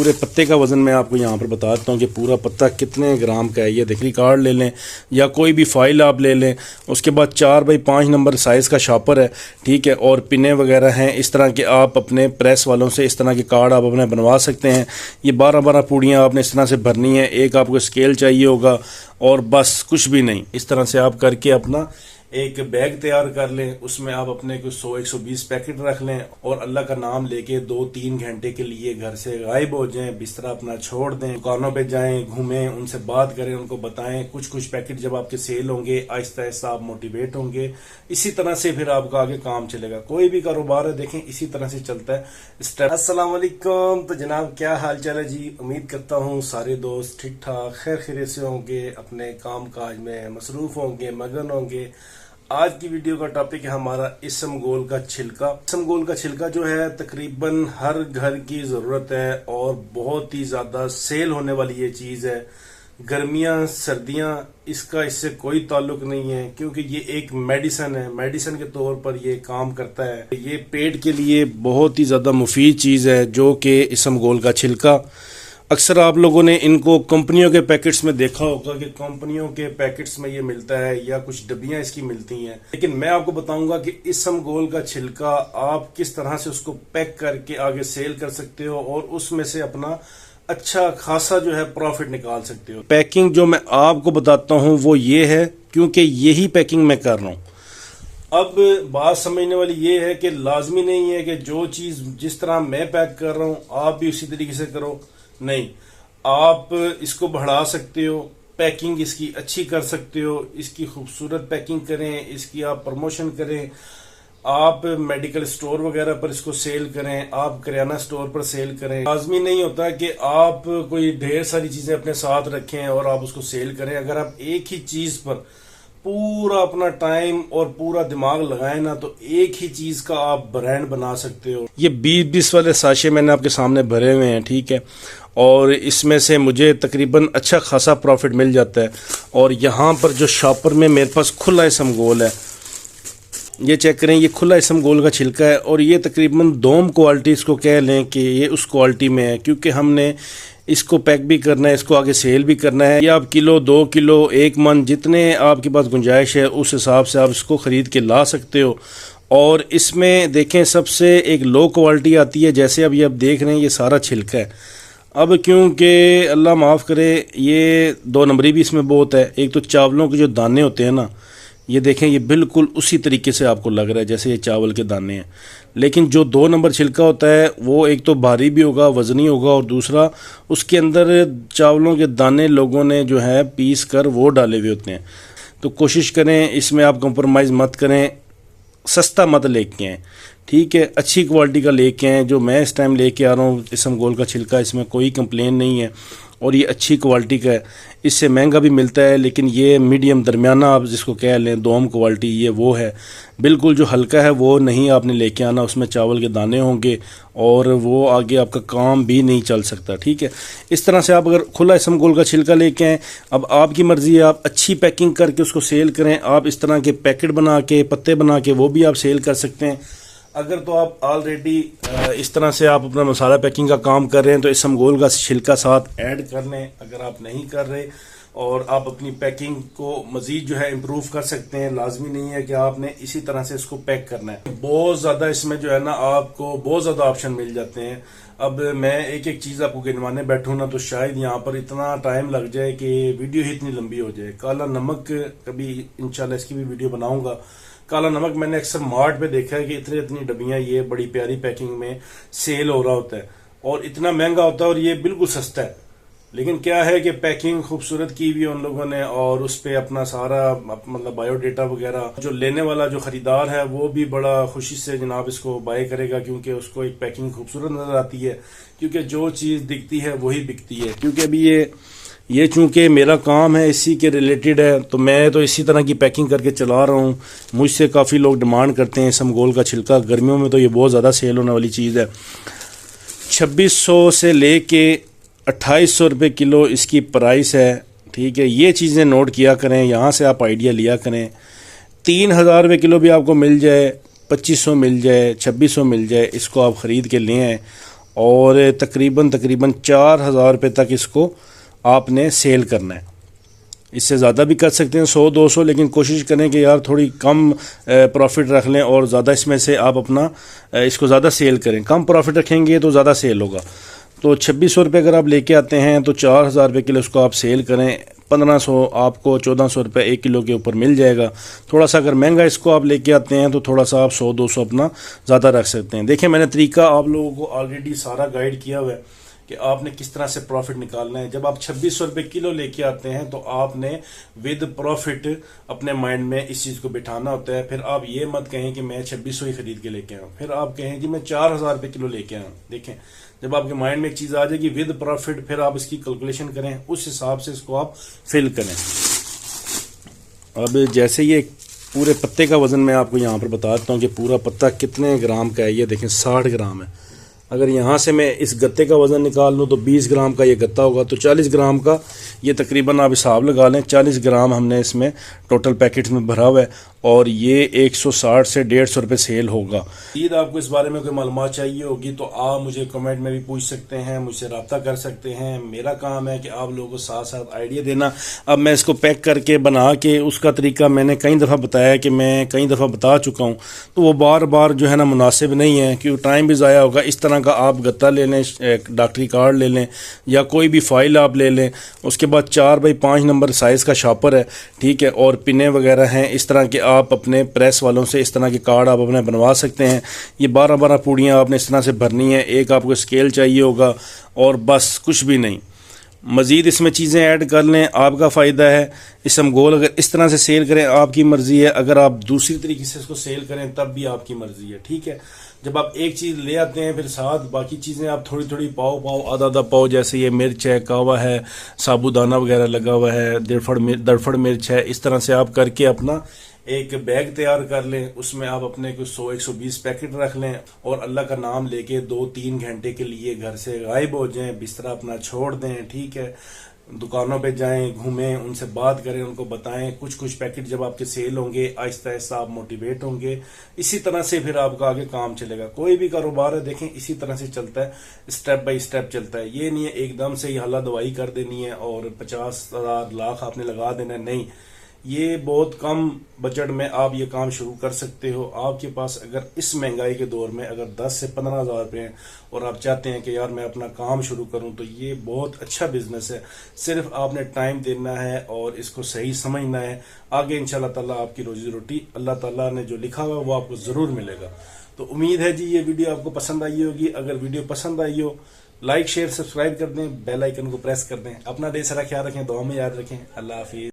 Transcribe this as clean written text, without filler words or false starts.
पूरे पत्ते का वज़न मैं आपको यहाँ पर बताता हूँ कि पूरा पत्ता कितने ग्राम का है। ये देखिए कार्ड ले लें या कोई भी फाइल आप ले लें। उसके बाद 4 बाई 5 नंबर साइज़ का शॉपर है, ठीक है, और पिने वगैरह हैं। इस तरह के आप अपने प्रेस वालों से इस तरह के कार्ड आप अपने बनवा सकते हैं। ये 12-12 पूड़ियाँ आपने इस तरह से भरनी है। एक आपको स्केल चाहिए होगा और बस कुछ भी नहीं। इस तरह से आप करके अपना एक बैग तैयार कर लें। उसमें आप अपने कुछ 100-120 पैकेट रख लें और अल्लाह का नाम लेके 2-3 घंटे के लिए घर से गायब हो जाएं। बिस्तरा अपना छोड़ दें, दुकानों पे जाएं, घूमें, उनसे बात करें, उनको बताएं। कुछ पैकेट जब आपके सेल होंगे आहिस्ता आहिस्ता आप मोटिवेट होंगे। इसी तरह से फिर आपका आगे काम चलेगा। कोई भी कारोबार है देखें इसी तरह से चलता है स्टेप। अस्सलाम वालेकुम। तो जनाब क्या हाल चाल है जी? उम्मीद करता हूँ सारे दोस्त ठीक ठाक खैर खैरियत से होंगे, अपने काम काज में मसरूफ होंगे, मगन होंगे। आज की वीडियो का टॉपिक है हमारा इसमगोल का छिलका। इसमगोल का छिलका जो है तकरीबन हर घर की जरूरत है और बहुत ही ज्यादा सेल होने वाली ये चीज है। गर्मियां सर्दियां इसका इससे कोई ताल्लुक नहीं है क्योंकि ये एक मेडिसन है। मेडिसन के तौर पर ये काम करता है। ये पेट के लिए बहुत ही ज्यादा मुफीद चीज है जो कि इसमगोल का छिलका। अक्सर आप लोगों ने इनको कंपनियों के पैकेट्स में देखा होगा कि कंपनियों के पैकेट्स में ये मिलता है या कुछ डब्बियां इसकी मिलती हैं। लेकिन मैं आपको बताऊंगा कि इसमगोल का छिलका आप किस तरह से उसको पैक करके आगे सेल कर सकते हो और उसमें से अपना अच्छा खासा जो है प्रॉफिट निकाल सकते हो। पैकिंग जो मैं आपको बताता हूँ वो ये है क्योंकि यही पैकिंग मैं कर रहा हूँ। अब बात समझने वाली ये है कि लाजमी नहीं है कि जो चीज जिस तरह मैं पैक कर रहा हूँ आप भी उसी तरीके से करो। नहीं, आप इसको बढ़ा सकते हो, पैकिंग इसकी अच्छी कर सकते हो, इसकी खूबसूरत पैकिंग करें, इसकी आप प्रमोशन करें, आप मेडिकल स्टोर वगैरह पर इसको सेल करें, आप किराना स्टोर पर सेल करें। लाजमी नहीं होता कि आप कोई ढेर सारी चीजें अपने साथ रखें और आप उसको सेल करें। अगर आप एक ही चीज पर पूरा अपना टाइम और पूरा दिमाग लगाएं ना तो एक ही चीज का आप ब्रांड बना सकते हो। ये 20-20 वाले साशे मैंने आपके सामने भरे हुए हैं, ठीक है, और इसमें से मुझे तकरीबन अच्छा खासा प्रॉफिट मिल जाता है। और यहाँ पर जो शॉपर में मेरे पास खुला इसमगोल है, ये चेक करें, ये खुला इसमगोल का छिलका है और ये तकरीबन दोम क्वालिटी इसको कह लें कि ये उस क्वालिटी में है क्योंकि हमने इसको पैक भी करना है, इसको आगे सेल भी करना है। ये आप किलो, 2 किलो, 1 मन जितने आपके पास गुंजाइश है उस हिसाब से आप इसको ख़रीद के ला सकते हो। और इसमें देखें सबसे एक लो क्वालिटी आती है, जैसे अब ये आप देख रहे हैं ये सारा छिलका है। अब क्योंकि अल्लाह माफ़ करे ये 2 नंबरी भी इसमें बहुत है। एक तो चावलों के जो दाने होते हैं ना, ये देखें ये बिल्कुल उसी तरीके से आपको लग रहा है जैसे ये चावल के दाने हैं। लेकिन जो 2 नंबर छिलका होता है वो एक तो भारी भी होगा, वज़नी होगा, और दूसरा उसके अंदर चावलों के दाने लोगों ने जो है पीस कर वो डाले हुए होते हैं। तो कोशिश करें इसमें आप कंप्रोमाइज़ मत करें, सस्ता मत लेके आएँ, ठीक है, अच्छी क्वालिटी का लेके आएँ। जो मैं इस टाइम लेके आ रहा हूँ इसमगोल का छिलका, इसमें कोई कंप्लेन नहीं है और ये अच्छी क्वालिटी का है। इससे महंगा भी मिलता है लेकिन ये मीडियम दरमियाना आप जिसको कह लें दोम क्वालिटी ये वो है। बिल्कुल जो हल्का है वो नहीं आपने लेके आना, उसमें चावल के दाने होंगे और वो आगे आपका काम भी नहीं चल सकता, ठीक है। इस तरह से आप अगर खुला इसमगोल का छिलका लेके आएँ, अब आपकी मर्ज़ी है, आप अच्छी पैकिंग करके उसको सेल करें। आप इस तरह के पैकेट बना के, पत्ते बना के वो भी आप सेल कर सकते हैं। अगर तो आप ऑलरेडी इस तरह से आप अपना मसाला पैकिंग का काम कर रहे हैं तो इसमगोल का छिलका साथ ऐड कर लें। अगर आप नहीं कर रहे और आप अपनी पैकिंग को मजीद जो है इम्प्रूव कर सकते हैं, लाजमी नहीं है कि आपने इसी तरह से इसको पैक करना है। बहुत ज़्यादा इसमें जो है ना आपको बहुत ज़्यादा ऑप्शन मिल जाते हैं। अब मैं एक एक चीज़ आपको गिनवाने बैठूँ ना तो शायद यहाँ पर इतना टाइम लग जाए कि वीडियो ही इतनी लंबी हो जाए। काला नमक कभी इंशाल्लाह इसकी भी वीडियो बनाऊंगा। काला नमक मैंने अक्सर मार्ट पे देखा है कि इतनी डब्बियां ये बड़ी प्यारी पैकिंग में सेल हो रहा होता है और इतना महंगा होता है और ये बिल्कुल सस्ता है। लेकिन क्या है कि पैकिंग खूबसूरत की हुई है उन लोगों ने और उस पे अपना सारा मतलब बायोडेटा वगैरह, जो लेने वाला जो खरीदार है वो भी बड़ा खुशी से जनाब इसको बाय करेगा क्योंकि उसको एक पैकिंग खूबसूरत नजर आती है। क्योंकि जो चीज़ दिखती है वही बिकती है। क्योंकि अभी ये चूंकि मेरा काम है इसी के रिलेटेड है तो मैं तो इसी तरह की पैकिंग करके चला रहा हूँ। मुझसे काफ़ी लोग डिमांड करते हैं इसमगोल का छिलका। गर्मियों में तो ये बहुत ज़्यादा सेल होने वाली चीज़ है। 2600 से ले के 2800 रुपये किलो इसकी प्राइस है, ठीक है। ये चीज़ें नोट किया करें, यहाँ से आप आइडिया लिया करें। 3000 रुपये किलो भी आपको मिल जाए, 2500 मिल जाए, 2600 मिल जाए, इसको आप ख़रीद के ले आएँ और तकरीबन 4,000 रुपये तक इसको आपने सेल करना है। इससे ज़्यादा भी कर सकते हैं 100-200, लेकिन कोशिश करें कि यार थोड़ी कम प्रॉफिट रख लें और ज़्यादा इसमें से आप अपना इसको ज़्यादा सेल करें। कम प्रॉफिट रखेंगे तो ज़्यादा सेल होगा। तो 2600 रुपये अगर आप लेके आते हैं तो 4,000 रुपये किलो उसको आप सेल करें, 1500 आपको 1400 रुपये 1 किलो के ऊपर मिल जाएगा। थोड़ा सा अगर महंगा इसको आप लेके आते हैं तो थोड़ा सा आप 100-200 अपना ज़्यादा रख सकते हैं। देखिए मैंने तरीका आप लोगों को ऑलरेडी सारा गाइड किया हुआ है कि आपने किस तरह से प्रॉफिट निकालना है। जब आप 2600 रुपये किलो लेके आते हैं तो आपने विद प्रॉफिट अपने माइंड में इस चीज़ को बिठाना होता है। फिर आप ये मत कहें कि मैं 2600 ही खरीद के लेके आऊँ, फिर आप कहें कि मैं 4,000 रुपये किलो लेके आऊँ। देखें जब आपके माइंड में एक चीज़ आ जाएगी विद प्रॉफिट, फिर आप इसकी कैलकुलेशन करें, उस हिसाब से इसको आप फिल करें। अब जैसे ये पूरे पत्ते का वज़न मैं आपको यहाँ पर बताता हूँ कि पूरा पत्ता कितने ग्राम का है। ये देखें 60 ग्राम है। अगर यहाँ से मैं इस गत्ते का वज़न निकाल लूँ तो 20 ग्राम का ये गत्ता होगा, तो 40 ग्राम का ये तकरीबन आप हिसाब लगा लें। 40 ग्राम हमने इसमें टोटल पैकेट में भरा हुआ है और ये 160 से 150 रुपये सेल होगा। ईद आपको इस बारे में कोई मालूमात चाहिए होगी तो आप मुझे कमेंट में भी पूछ सकते हैं, मुझसे रब्ता कर सकते हैं। मेरा काम है कि आप लोगों को साथ साथ आइडिया देना। अब मैं इसको पैक करके बना के उसका तरीका मैंने कई दफ़ा बताया कि मैं कई दफ़ा बता चुका हूँ, तो वो बार बार जो है ना मुनासिब नहीं है, क्योंकि टाइम भी ज़ाया होगा। इस तरह का आप गत्ता ले लें, डॉक्टरी कार्ड ले लें या कोई भी फाइल आप ले लें। उसके बाद 4x5 नंबर साइज़ का शॉपर है, ठीक है, और पिने वगैरह हैं। इस तरह के आप अपने प्रेस वालों से इस तरह के कार्ड आप अपने बनवा सकते हैं। ये 12-12 पूड़ियाँ आपने इस तरह से भरनी है। एक आपको स्केल चाहिए होगा और बस कुछ भी नहीं। मज़ीद इसमें चीज़ें ऐड कर लें, आपका फ़ायदा है। इसमगोल अगर इस तरह से सेल करें आपकी मर्ज़ी है, अगर आप दूसरी तरीके से इसको सेल करें तब भी आपकी मर्ज़ी है, ठीक है। जब आप एक चीज़ ले आते हैं फिर साथ बाकी चीज़ें आप थोड़ी थोड़ी पाव आधा पाव, जैसे ये मिर्च है, कावा है, साबुदाना वगैरह लगा हुआ है, दरफड़ मिर्च है, इस तरह से आप करके अपना एक बैग तैयार कर लें। उसमें आप अपने कुछ 100-120 पैकेट रख लें और अल्लाह का नाम लेके 2-3 घंटे के लिए घर से गायब हो जाएं, बिस्तरा अपना छोड़ दें, ठीक है। दुकानों पे जाएं, घूमें, उनसे बात करें, उनको बताएं। कुछ कुछ पैकेट जब आपके सेल होंगे आहिस्ता आहिस्ता आप मोटिवेट होंगे। इसी तरह से फिर आपका आगे काम चलेगा। कोई भी कारोबार है देखें इसी तरह से चलता है, स्टेप बाय स्टेप चलता है। ये नहीं है एकदम से ही हल्ला दवाई कर देनी है और 50,000 लाख आपने लगा देना है, नहीं। ये बहुत कम बजट में आप ये काम शुरू कर सकते हो। आपके पास अगर इस महंगाई के दौर में अगर 10 से 15,000 रुपये हैं और आप चाहते हैं कि यार मैं अपना काम शुरू करूं, तो ये बहुत अच्छा बिजनेस है। सिर्फ आपने टाइम देना है और इसको सही समझना है। आगे इंशाल्लाह ताला आपकी रोजी रोटी अल्लाह ताला ने जो लिखा हुआ है वो आपको ज़रूर मिलेगा। तो उम्मीद है जी ये वीडियो आपको पसंद आई होगी। अगर वीडियो पसंद आई हो लाइक शेयर सब्सक्राइब कर दें, बेल आइकन को प्रेस कर दें। अपना ढेर सारा ख्याल रखें, दुआ में याद रखें। अल्लाह हाफिज़।